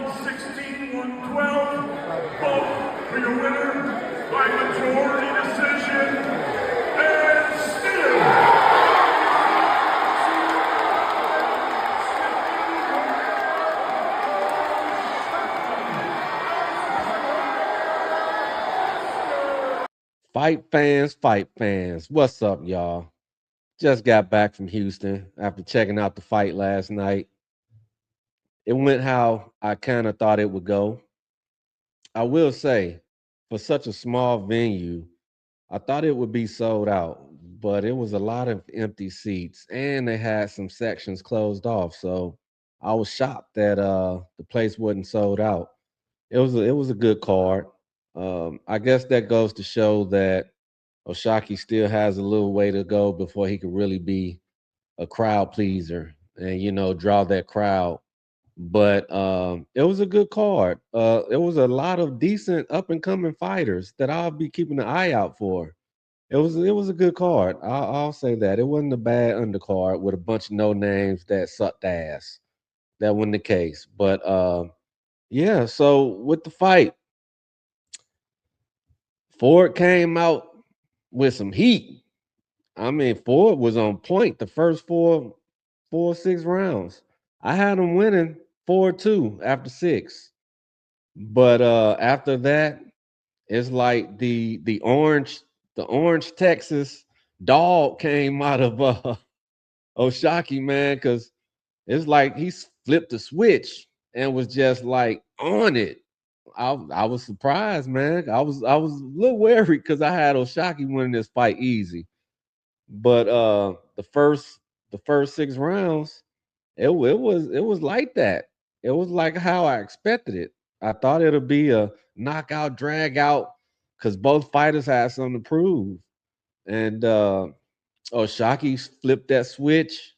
116-112. Vote for your winner by majority decision and still. Fight fans. What's up, y'all? Just got back from Houston after checking out the fight last night. It went how I kind of thought it would go. I will say, for such a small venue, I thought it would be sold out, but it was a lot of empty seats and they had some sections closed off. So I was shocked that the place wasn't sold out. It was a good card. I guess that goes to show that Oshaki still has a little way to go before he could really be a crowd pleaser and draw that crowd. But it was a good card. It was a lot of decent up and coming fighters that I'll be keeping an eye out for. It was a good card. I'll say that it wasn't a bad undercard with a bunch of no names that sucked ass. That wasn't the case. But yeah. So with the fight, Ford came out with some heat. I mean, Ford was on point the first 6 rounds. I had him winning 4-2 after six. But after that, it's like the orange Texas dog came out of Oshaki, man, because it's like he flipped the switch and was just like on it. I was surprised, man. I was a little worried because I had Oshaki winning this fight easy. But the first 6 rounds, it was like that. It was like how I expected it. I thought it'd be a knockout, drag out, because both fighters had something to prove. And Oshaki flipped that switch,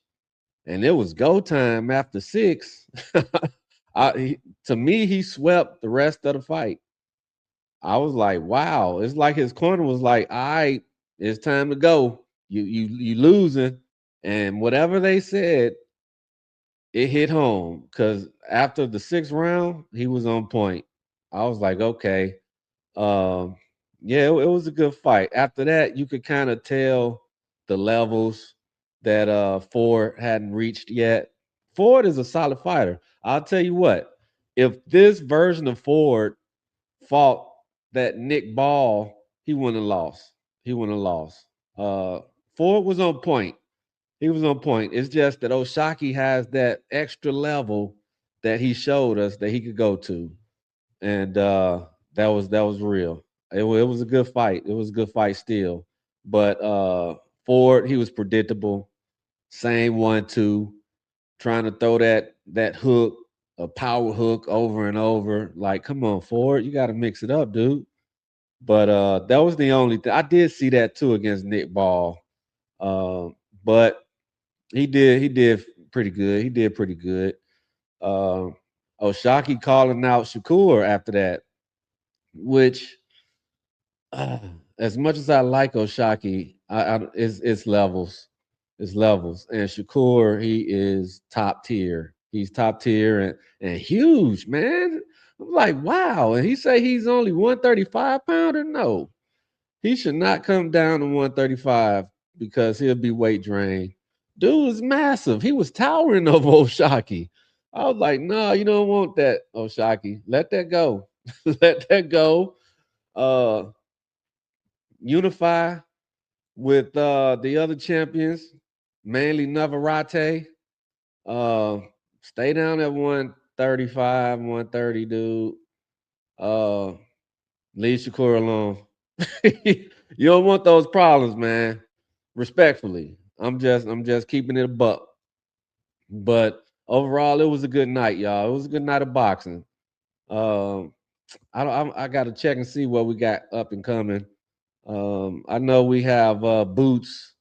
and it was go time after six. To me, he swept the rest of the fight. I was like, wow. It's like his corner was like, all right, it's time to go. You losing. And whatever they said, it hit home. Cause after the sixth round, he was on point. I was like, okay. Um, yeah, it was a good fight. After that, you could kind of tell the levels that Ford hadn't reached yet. Ford is a solid fighter. I'll tell you what, if this version of Ford fought that Nick Ball, he wouldn't have lost. He wouldn't have lost. Uh, Ford was on point. He was on point. It's just that Oshaki has that extra level that he showed us that he could go to, and that was real. It was a good fight. It was a good fight still, but Ford, he was predictable. Same 1-2, trying to throw that hook, a power hook over and over. Like, come on, Ford, you got to mix it up, dude. But that was the only thing. I did see that too against Nick Ball. But he did pretty good. He did pretty good. Um Oshaki calling out Shakur after that, which uh, as much as I like Oshaki, it's levels. It's levels. And Shakur, he is top tier. He's top tier and huge, man. I'm like, wow. And he say he's only 135 pounder? No. He should not come down to 135 because he'll be weight drained. Dude is massive. He was towering over Oshaki. I was like, no, you don't want that, Oshaki. Let that go. Let that go. Uh Unify with the other champions, mainly Navarrete. Uh Stay down at 135, 130, dude. Uh Leave Shakur alone. You don't want those problems, man. Respectfully, I'm just keeping it a buck. But overall, it was a good night, y'all. It was a good night of boxing. Um, I got to check and see what we got up and coming. I know we have Boots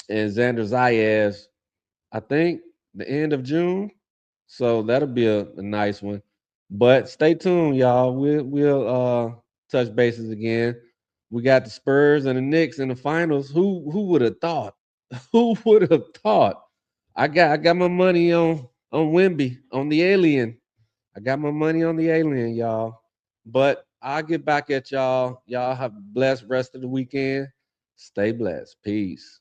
and Xander Zayas. I think the end of June, so that'll be a nice one. But stay tuned, y'all. We'll touch bases again. We got the Spurs and the Knicks in the finals. Who would have thought? Who would have thought? I got my money on Wimby, on the alien. I got my money on the alien, y'all. But I'll get back at y'all. Y'all have a blessed rest of the weekend. Stay blessed. Peace.